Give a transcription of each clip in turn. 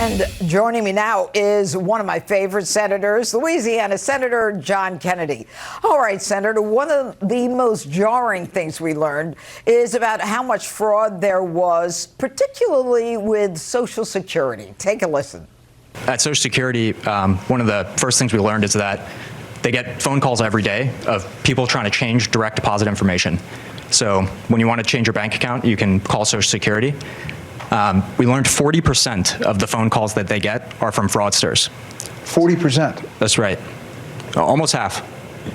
And joining me now is one of my favorite senators, Louisiana Senator John Kennedy. All right, Senator, one of the most jarring things we learned is about how much fraud there was, particularly with Social Security. Take a listen. At Social Security, one of the first things we learned is that they get phone calls every day of people trying to change direct deposit information. So when you want to change your bank account, you can call Social Security. We learned 40% of the phone calls that they get are from fraudsters. 40%? That's right. Almost half.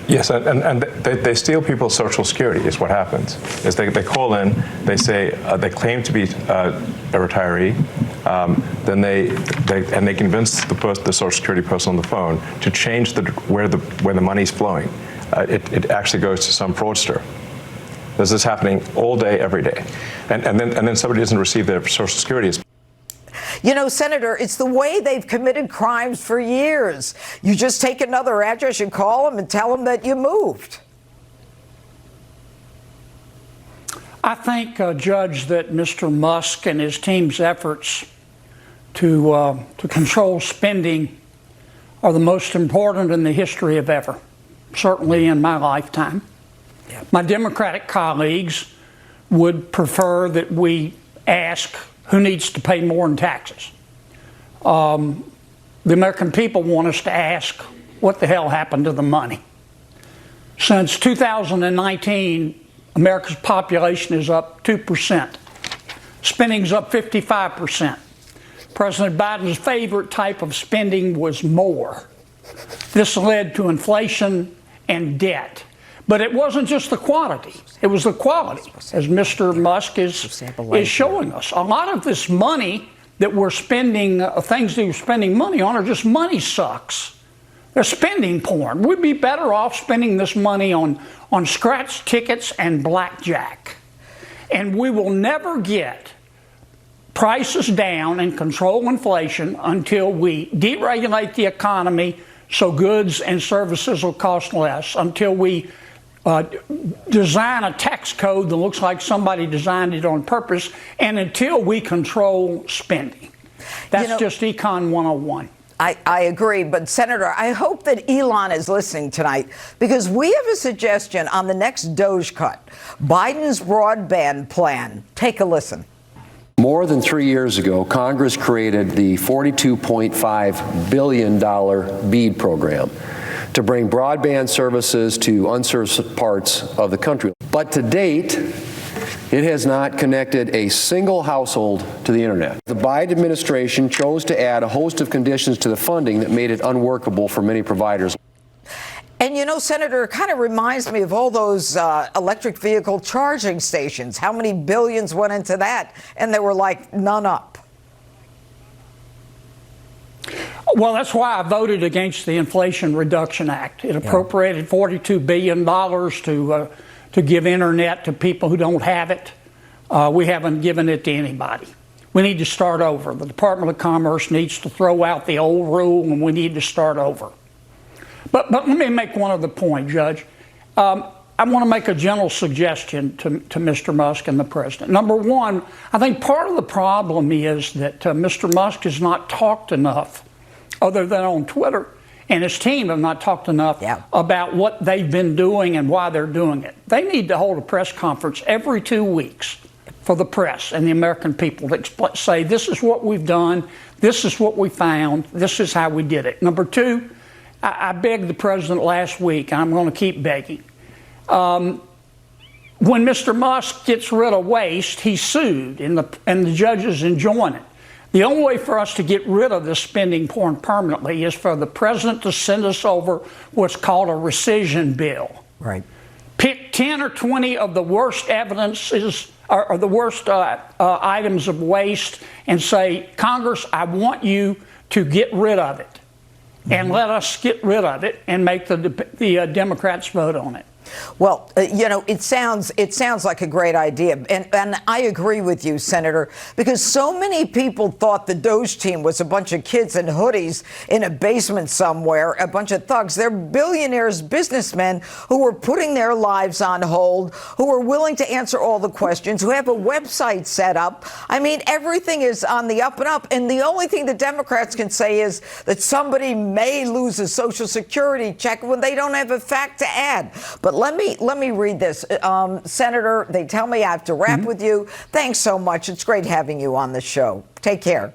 Yes, and they steal people's Social Security is what happens. Is they call in, they say, they claim to be a retiree, then they convince the Social Security person on the phone to change where the money's flowing. It actually goes to some fraudster. This is happening all day, every day. And then somebody doesn't receive their Social Security. You know, Senator, it's the way they've committed crimes for years. You just take another address, you call them and tell them that you moved. I think, Judge, that Mr. Musk and his team's efforts to control spending are the most important in the history of ever, certainly in my lifetime. My Democratic colleagues would prefer that we ask who needs to pay more in taxes. The American people want us to ask what the hell happened to the money. Since 2019, America's population is up 2%. Spending's up 55%. President Biden's favorite type of spending was more. This led to inflation and debt. But it wasn't just the quantity, it was the quality, as Mr. Musk is showing us. A lot of this money that we're spending, things that we're spending money on are just money sucks. They're spending porn. We'd be better off spending this money on scratch tickets and blackjack. And we will never get prices down and control inflation until we deregulate the economy so goods and services will cost less, until we design a tax code that looks like somebody designed it on purpose, and until we control spending. That's just Econ 101. I agree, but Senator, I hope that Elon is listening tonight, because we have a suggestion on the next DOGE cut, Biden's broadband plan. Take a listen. More than 3 years ago, Congress created the $42.5 billion BEAD program to bring broadband services to unserved parts of the country. But to date, it has not connected a single household to the internet. The Biden administration chose to add a host of conditions to the funding that made it unworkable for many providers. And you know, Senator, it kind of reminds me of all those electric vehicle charging stations. How many billions went into that? And they were like none up. Well, that's why I voted against the Inflation Reduction Act. It appropriated $42 billion to give internet to people who don't have it. We haven't given it to anybody. We need to start over. The Department of Commerce needs to throw out the old rule, and we need to start over. But let me make one other point, Judge. I want to make a general suggestion to Mr. Musk and the President. Number one, I think part of the problem is that Mr. Musk has not talked enough, other than on Twitter, and his team have not talked enough about what they've been doing and why they're doing it. They need to hold a press conference every 2 weeks for the press and the American people to say, this is what we've done, this is what we found, this is how we did it. Number two, I begged the President last week, and I'm going to keep begging. When Mr. Musk gets rid of waste, he's sued, and the judges enjoin it. The only way for us to get rid of this spending porn permanently is for the President to send us over what's called a rescission bill. Right. Pick 10 or 20 of the worst evidences or the worst items of waste and say, Congress, I want you to get rid of it. And let us get rid of it and make the Democrats vote on it. Well, it sounds like a great idea, and I agree with you, Senator, because so many people thought the DOGE team was a bunch of kids in hoodies in a basement somewhere, a bunch of thugs. They're billionaires, businessmen who were putting their lives on hold, who are willing to answer all the questions, who have a website set up. I mean, everything is on the up and up, and the only thing the Democrats can say is that somebody may lose a Social Security check when they don't have a fact to add. But let me read this. Senator, they tell me I have to wrap with you. Thanks so much. It's great having you on the show. Take care.